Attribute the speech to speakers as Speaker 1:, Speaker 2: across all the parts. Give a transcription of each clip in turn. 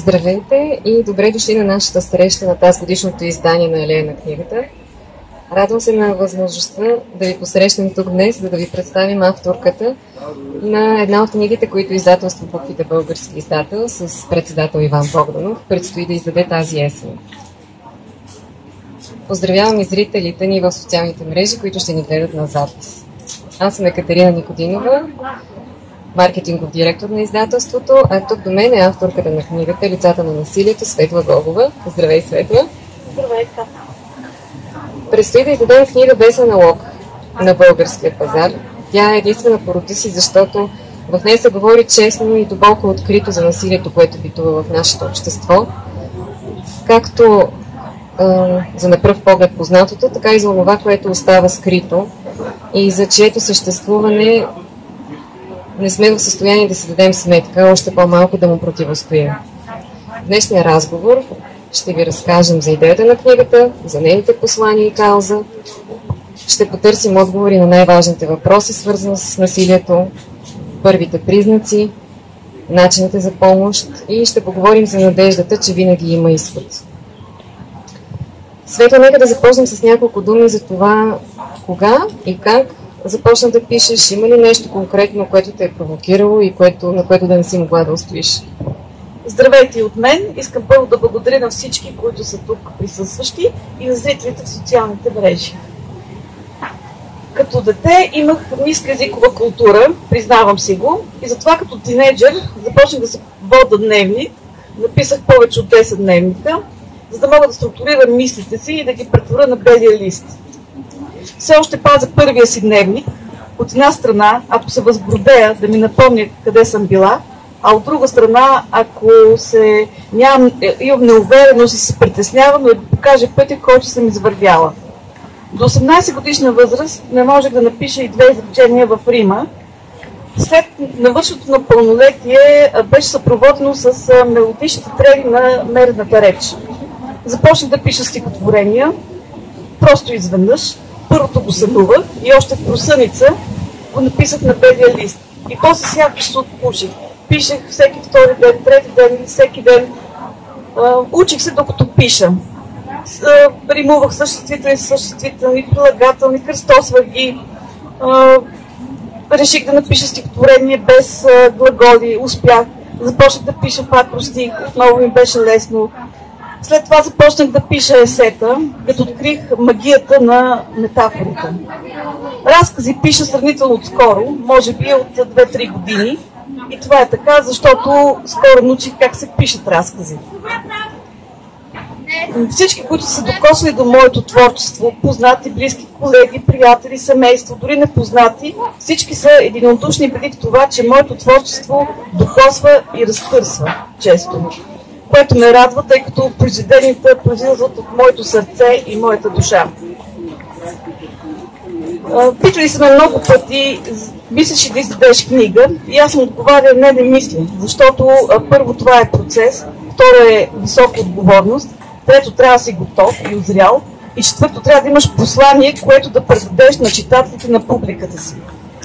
Speaker 1: Здравейте и добре дошли на нашата среща на тази годишното издание на Алея на книгата. Радвам се на възможността да ви посрещнем тук днес, за да ви представим авторката на една от книгите, които издателство Буквите български издател с председател Иван Богданов предстои да издаде тази есен. Поздравявам и зрителите ни в социалните мрежи, които ще ни гледат на запис. Аз съм Екатерина Никодинова, маркетингов директор на издателството, а тук до мен е авторката на книгата "Лицата на насилието" Светла Гогова. Здравей, Светла!
Speaker 2: Здравейте!
Speaker 1: Предстои да издадем книга без аналог на българския пазар. Тя е единствена по рода си, защото в нея се говори честно и дълбоко открито за насилието, което битува в нашето общество, както за на пръв поглед познатото, така и за това, което остава скрито и за чието съществуване не сме в състояние да си дадем сметка, още по-малко да му противостоим. В днешния разговор ще ви разкажем за идеята на книгата, за нейните послания и кауза. Ще потърсим отговори на най-важните въпроси, свързани с насилието, първите признаци, начините за помощ и ще поговорим за надеждата, че винаги има изход. Светла, нека да започнем с няколко думи за това кога и как започна да пишеш. Има ли нещо конкретно, което те е провокирало и на което да не си могла да устоиш?
Speaker 2: Здравейте и от мен! Искам първо да благодаря на всички, които са тук присъстващи и на зрителите в социалните мрежи. Като дете имах ниска езикова култура, признавам си го, и затова като тинейджър започнах да се вода дневник, написах повече от 10 дневника, за да мога да структурирам мислите си и да ги претворя на белия лист. Все още пазя първия си дневник. От една страна, ако се възбродея, да ми напомня къде съм била, а от друга страна, ако имам неувереност и се притеснявам, да покажа пътя, който съм извървяла. До 18 годишна възраст не можех да напиша и 2 изречения в Рима. След навършването на пълнолетие беше съпроводено с мелодичните трели на мерената реч. Започнах да пиша стихотворения, просто изведнъж. Първото го сънувах и още в просъница го написах на белия лист. И после сякаш се отпуших. Пишех всеки втори ден, трети ден, всеки ден. Учих се докато пиша. Римувах съществителни, съществителни, прилагателни, кръстосвах ги. Реших да напиша стихотворение без глаголи, успях. Започнах да пиша в акростих, отново ми беше лесно. След това започнах да пиша есета, като открих магията на метафорите. Разкази пиша сравнително отскоро, може би от 2-3 години. И това е така, защото скоро научих как се пишат разкази. Всички, които са докосвали до моето творчество, познати, близки колеги, приятели, семейство, дори непознати, всички са единодушни преди това, че моето творчество докосва и разтърсва често. Което ме радва, тъй като произведенията произлизат от моето сърце и моята душа. Питали са ме много пъти, мислиш ли да издадеш книга, и аз му отговаря: не мисля, защото първо това е процес, второ е висока отговорност, трето трябва да си готов и озрял, и четвърто трябва да имаш послание, което да предадеш на читателите, на публиката си.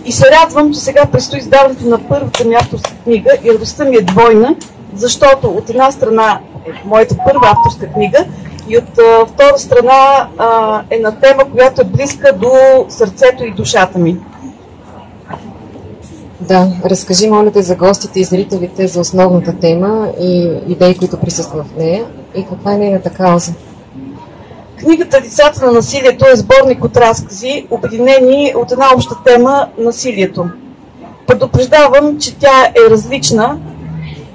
Speaker 2: И се радвам, че сега предстои издаването на първата ми авторска книга и радостта ми е двойна, защото от една страна е моята първа авторска книга и от втора страна е на тема, която е близка до сърцето и душата ми.
Speaker 1: Да, разкажи, моля те, за гостите и зрителите за основната тема и идеи, които присъстват в нея, и каква е нейната кауза.
Speaker 2: Книгата "Лицата на насилието" е сборник от разкази, обединени от една обща тема – насилието. Предупреждавам, че тя е различна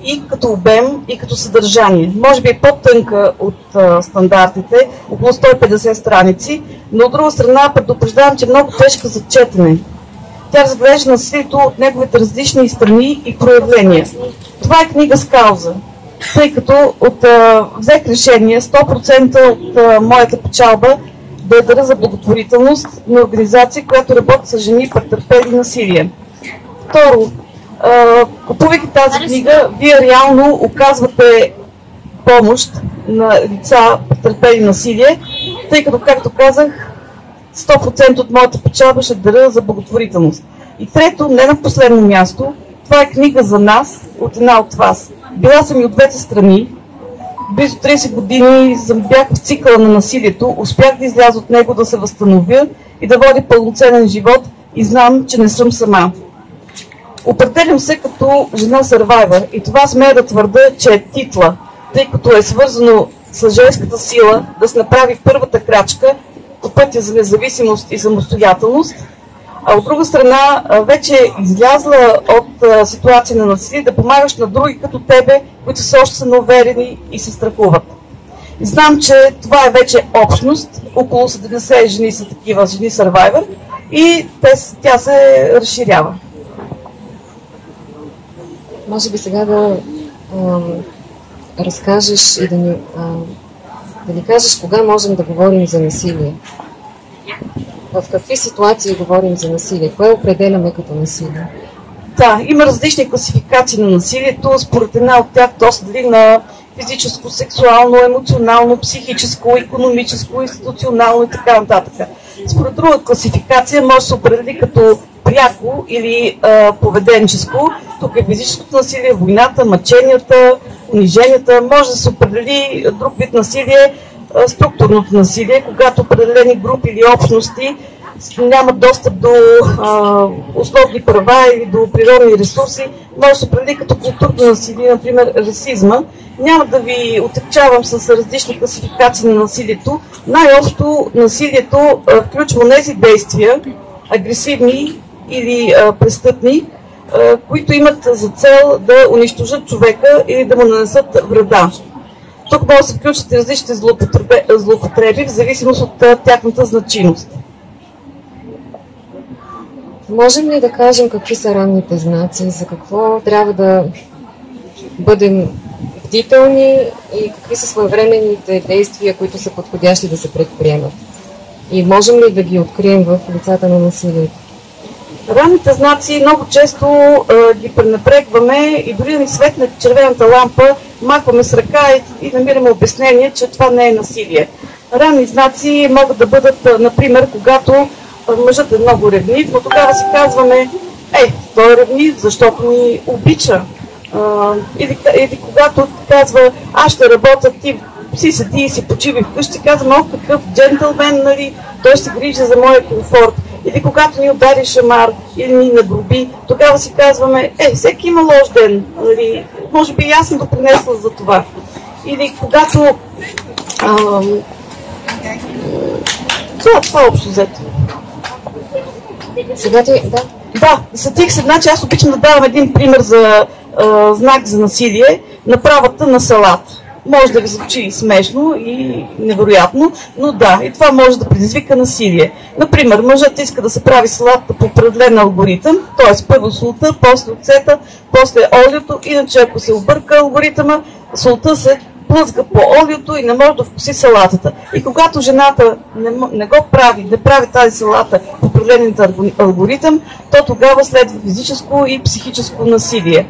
Speaker 2: и като обем, и като съдържание. Може би е по-тънка от стандартите, около 150 страници, но от друга страна предупреждавам, че е много тежка за четене. Тя разглежда насилието от неговите различни страни и проявления. Това е книга с кауза, тъй като взех решение 100% от моята печалба да я даря за благотворителност на организация, която работи с жени, претърпели насилие. Второ, купувайки тази книга, вие реално оказвате помощ на лица, претърпели насилие, тъй като, както казах, 100% от моята печалба ще даря за благотворителност. И трето, не на последно място, това е книга за нас, от една от вас. Била съм и от двете страни. Близо 30 години бях в цикъла на насилието, успях да изляза от него, да се възстановя и да водя пълноценен живот и знам, че не съм сама. Определям се като жена сървайвър и това смея да твърда, че е титла, тъй като е свързано с женската сила да се направи първата крачка по пътя за независимост и самостоятелност, а от друга страна вече е излязла от ситуация на насилие да помагаш на други като тебе, които все още са неуверени и се страхуват. Знам, че това е вече общност, около 70 жени са такива, жени сървайвър, и тя се разширява.
Speaker 1: Може би сега да разкажеш и да ни кажеш кога можем да говорим за насилие. В какви ситуации говорим за насилие? Кое определяме като насилие?
Speaker 2: Да, има различни класификации на насилието. Според една от тях то се дели на физическо, сексуално, емоционално, психическо, икономическо, институционално и така нататък. Според друга класификация може да се определи като пряко или поведенческо. Тук е физическото насилие, войната, мъченията, униженията. Може да се определи друг вид насилие, структурното насилие, когато определени групи или общности нямат достъп до основни права или до природни ресурси, може да се определи като културно насилие, например расизма. Няма да ви отекчавам с различни класификации на насилието. Най-общо насилието включва тези действия, агресивни или престъпни, които имат за цел да унищожат човека или да му нанесат вреда. Тук може да се включат и различни злоупотреби в зависимост от тяхната значимост.
Speaker 1: Можем ли да кажем какви са ранните знаци, за какво трябва да бъдем бдителни и какви са своевременните действия, които са подходящи да се предприемат? И можем ли да ги открием в лицата на насилието?
Speaker 2: Ранните знаци много често ги пренебрегваме и дори да ни светне червената лампа, махваме с ръка и намираме обяснение, че това не е насилие. Ранни знаци могат да бъдат, например, когато мъжът е много ревнив, но тогава си казваме, той е ревнив, защото ни обича. Или когато казва, аз ще работя, ти си седи и си почиви вкъщи, казваме, какъв джентълмен, нали, той ще грижи за моя комфорт. Или когато ни удари шамар, или ни нагруби, тогава си казваме, всеки има лош ден, нали, може би и аз съм допринесла за това. Или когато... това общо взето.
Speaker 1: Сега ти, да.
Speaker 2: Да, сетих се, значи аз обичам да давам един пример за знак за насилие, направата на салат. Може да ви звучи смешно и невероятно, но да, и това може да предизвика насилие. Например, мъжът иска да се прави салата по определен алгоритъм, т.е. първо солта, после оцета, после олиото, иначе ако се обърка алгоритъма, солта се плъзга по олиото и не може да вкуси салатата. И когато жената не прави тази салата по определен алгоритъм, то тогава следва физическо и психическо насилие.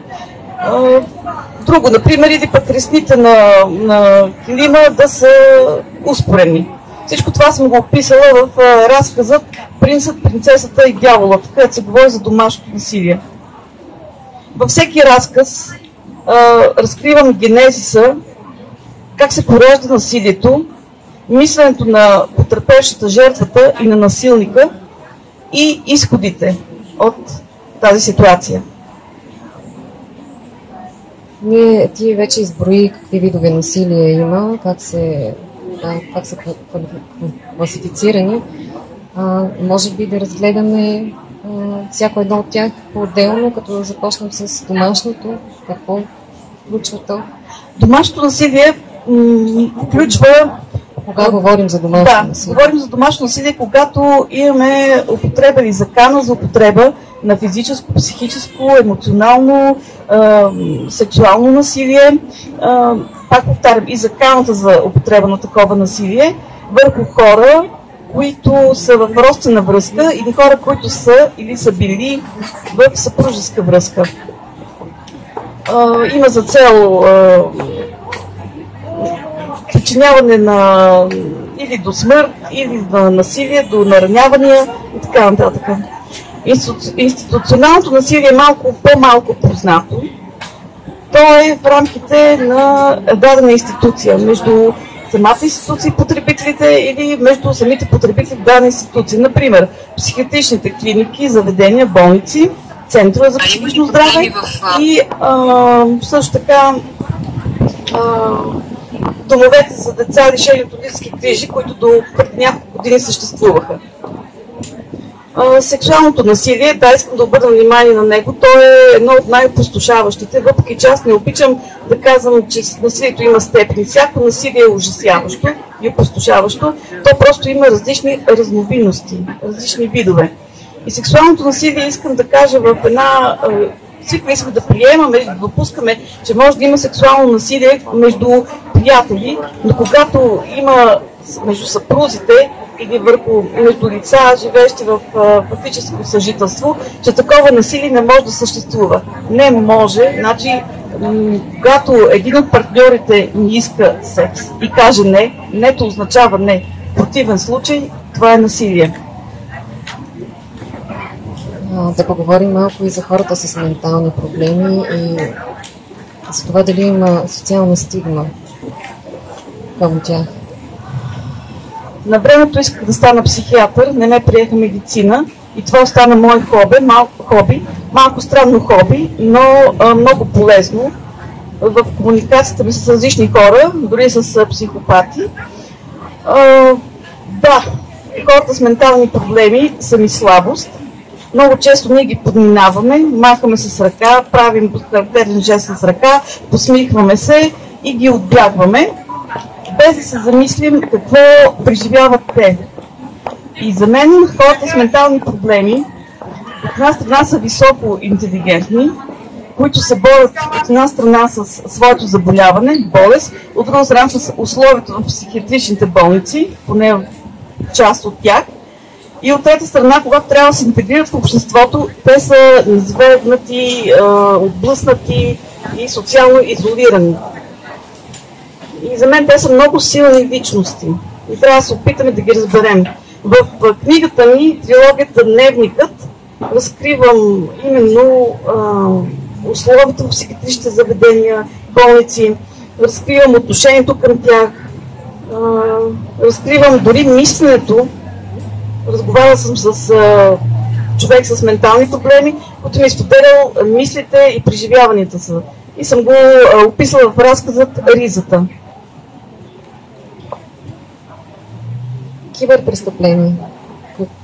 Speaker 2: Друго, например, или пък ресните на килима да са успорени. Всичко това съм го описала в разказът "Принцът, принцесата и дяволът", където се говори за домашното насилие. Във всеки разказ разкривам генезиса, как се поражда насилието, мисленето на потърпевшата, жертвата и на насилника и изходите от тази ситуация.
Speaker 1: Ти вече изброи какви видове насилие има, как са класифицирани. Може би да разгледаме всяко едно от тях по-отделно, като започнем с домашното. Какво включва то?
Speaker 2: Домашното насилие включва...
Speaker 1: Кога говорим за домашно насилие?
Speaker 2: Да, говорим за домашно насилие, когато имаме употреба или закана за употреба на физическо, психическо, емоционално, сексуално насилие. Пак повтарям, и заканата за употреба на такова насилие върху хора, които са в родствена връзка, или хора, които са или са били в съпружеска връзка. Има за цел причиняване на или до смърт, или на насилие, до наранявания и така нататък. Институционалното насилие е по-малко познато. то е в рамките на дадена институция, между самата институция и потребителите или между самите потребители в дадена институция. Например, психиатричните клиники, заведения, болници, центрове за психично здраве и също така домовете за деца, лишени от родителски грижи, които до преди няколко години съществуваха. Сексуалното насилие, да, искам да обърна внимание на него, то е едно от най-опустошаващите, въпреки че аз не обичам да казвам, че насилието има степени. Всяко насилие е ужасяващо и опустошаващо, то просто има различни разновидности, различни видове. И сексуалното насилие, искам да кажа, в една... Всички искам да приемаме, да допускаме, че може да има сексуално насилие между приятели, но когато има между съпрузите или между лица, живеещи в фактическо съжителство, че такова насилие не може да съществува. Не може, значи, когато един от партньорите не иска секс и каже не, нето означава не. В противен случай това е насилие.
Speaker 1: Да поговорим малко и за хората с ментални проблеми и за това дали има социална стигма към тях.
Speaker 2: На времето исках да стана психиатър, не ме приеха медицина и това остана мое хоби, малко странно хоби, но много полезно в комуникацията ми с различни хора, дори с психопати. Да, хората с ментални проблеми са ми слабост. Много често ние ги подминаваме, махаме с ръка, правим характерен жест с ръка, посмихваме се и ги отбягваме, без да се замислим какво преживяват те. И за мен хората с ментални проблеми от една страна са високо интелигентни, които се борят от една страна с своето заболяване, болест, от друга страна с условията в психиатричните болници, поне част от тях. И от трета страна, когато трябва да се интегрират в обществото, те са низвергнати, отблъснати и социално изолирани. И за мен те са много силни личности и трябва да се опитаме да ги разберем. В книгата ми, трилогията "Дневникът", разкривам именно условията в психиатричните заведения, болници, разкривам отношението към тях, разкривам дори мисленето. Разговарял съм с човек с ментални проблеми, който ми споделял мислите и преживяванията са. И съм го описала в разказът "Ризата".
Speaker 1: Киберпрестъпления.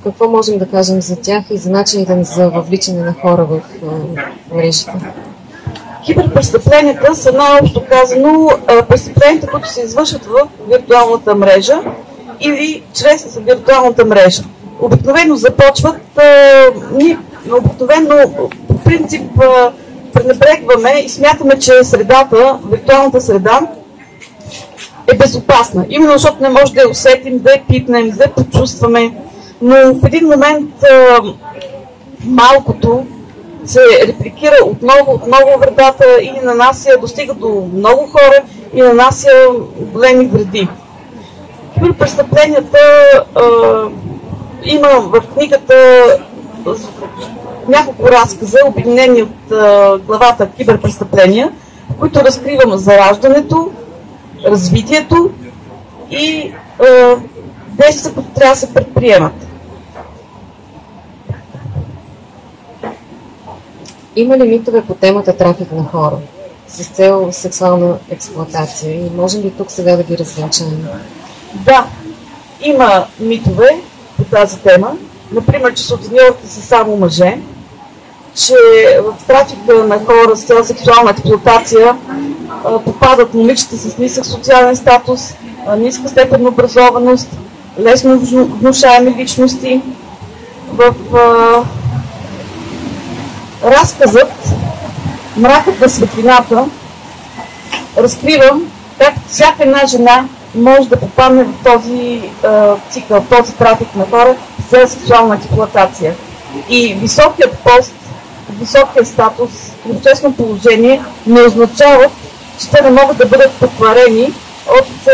Speaker 1: Какво можем да кажем за тях и за начините за въвличане на хора в мрежите?
Speaker 2: Киберпрестъпленията са най-общо казано престъпленията, които се извършват в виртуалната мрежа или чрез виртуалната мрежа. Обикновено започват, по принцип пренебрегваме и смятаме, че средата, виртуалната среда е безопасна. Именно защото не може да я усетим, да я пипнем, да я почувстваме, но в един момент малкото се репликира отново вредата и нанася, достига до много хора и нанася големи вреди. Киберпрестъпленията има в книгата няколко разказа, обединени от главата "Киберпрестъпления", в които разкривам зараждането, развитието и действията, които трябва да се предприемат.
Speaker 1: Има ли митове по темата трафик на хора с цел сексуална експлоатация и можем ли тук сега да ги развенчаем?
Speaker 2: Да, има митове по тази тема. Например, че сутеньорите са само мъже, че в трафика на хора с цел сексуална експлоатация попадат момичета с нисък социален статус, ниска степен на образованост, лесно внушаеми личности. В разказът "Мракът на светлината" разкривам как всяка една жена може да попадне в този цикъл, този трафик на хора за сексуална експлоатация. И високият пост, високият статус и обществено положение не означават, че те не могат да бъдат покварени от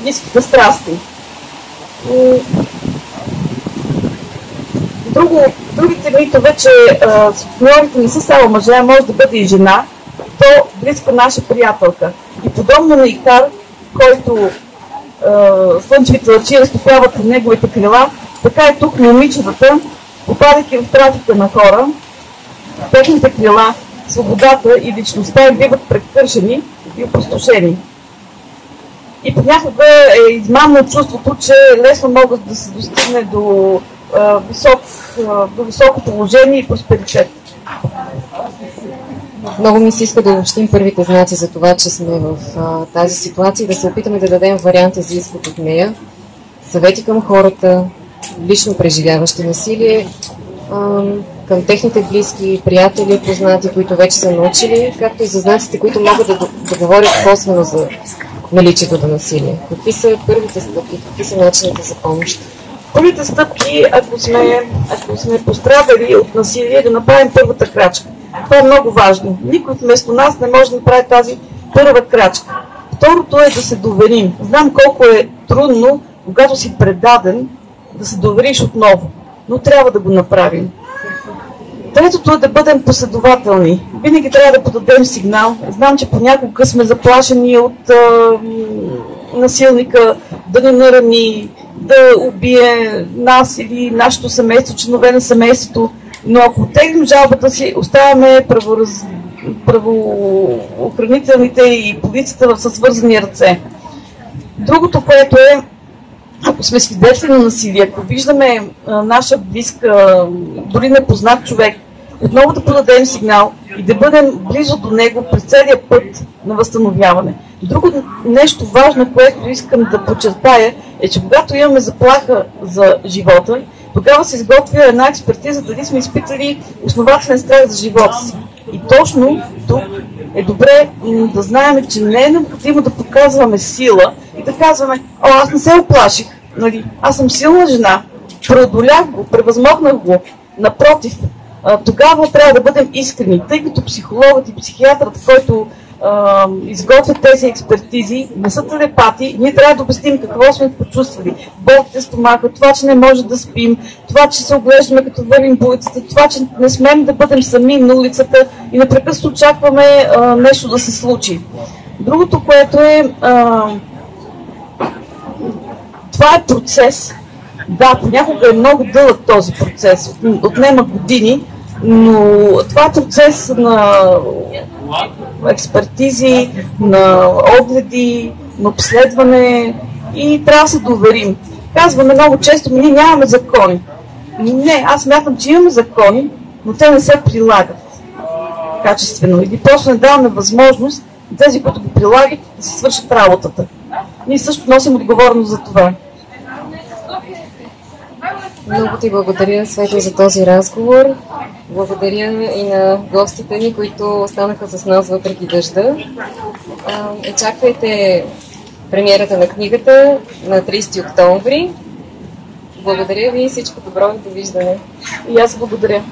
Speaker 2: ниските страсти. Другите митове, че сутеньорите не са само мъже, а може да бъде и жена, то близка наша приятелка. И подобно на Икар, който слънчевите лъчи разтопяват от неговите крила, така и тук момичетата, попадайки в трафика на хора, техните крила, свободата и личността им биват прекършени и опустошени. И понякога е измамно чувството, че лесно могат да се достигне до високо положение и просперитет.
Speaker 1: Много ми се иска да обобщим първите знаци за това, че сме в тази ситуация и да се опитаме да дадем варианти за изход от нея. Съвети към хората, лично преживяващи насилие, към техните близки, приятели, познати, които вече са научили, както и за знаците, които могат да говорят косвено за наличието на насилие. Какви са първите стъпки, какви са начините за помощ?
Speaker 2: Първите стъпки, ако сме пострадали от насилие, да направим първата крачка. Това е много важно. Никой вместо нас не може да направи тази първа крачка. Второто е да се доверим. Знам колко е трудно, когато си предаден, да се довериш отново, но трябва да го направим. Третото е да бъдем последователни. Винаги трябва да подадем сигнал. Знам, че понякога сме заплашени от насилника да ни нарани, да убие нас или нашето семейство, членове на семейството. Но ако оттеглим жалбата си, оставяме правоохранителните и полицията със свързани ръце. Другото, което е, ако сме свидетели на насилие, ако виждаме наша близка, дори непознат човек, отново да подадем сигнал и да бъдем близо до него през целия път на възстановяване. Друго нещо важно, което искам да подчертая, е, че когато имаме заплаха за живота, тогава се изготвя една експертиза, дали сме изпитали основателен страх за живота си. И точно тук е добре да знаем, че не е необходимо да показваме сила и да казваме: "О, аз не се оплаших, нали? Аз съм силна жена, преодолях го, превъзмогнах го." Напротив, тогава трябва да бъдем искрени, тъй като психологът и психиатрът, който изготвят тези експертизи, не са телепати. Ние трябва да обясним какво сме почувствали. Болките стомаха, това, че не може да спим, това, че се оглеждаме като вървим по улицата, това, че не смеем да бъдем сами на улицата и непрекъснато очакваме нещо да се случи. Другото, което е, това е процес. Да, понякога е много дълъг този процес, отнема години, но това е процес на експертизи, на огледи, на обследване и трябва да се доверим. Казваме много често: ние нямаме закони. Не, аз смятам, че имаме закони, но те не се прилагат качествено или просто не даваме възможност тези, които ги прилагат, да се свършат работата. Ние също носим отговорност за това.
Speaker 1: Много ти благодаря, Светла, за този разговор. Благодаря и на гостите ни, които останаха с нас въпреки дъжда. Очаквайте премиерата на книгата на 30 октомври. Благодаря ви и всичко добро и довиждане.
Speaker 2: И аз благодаря.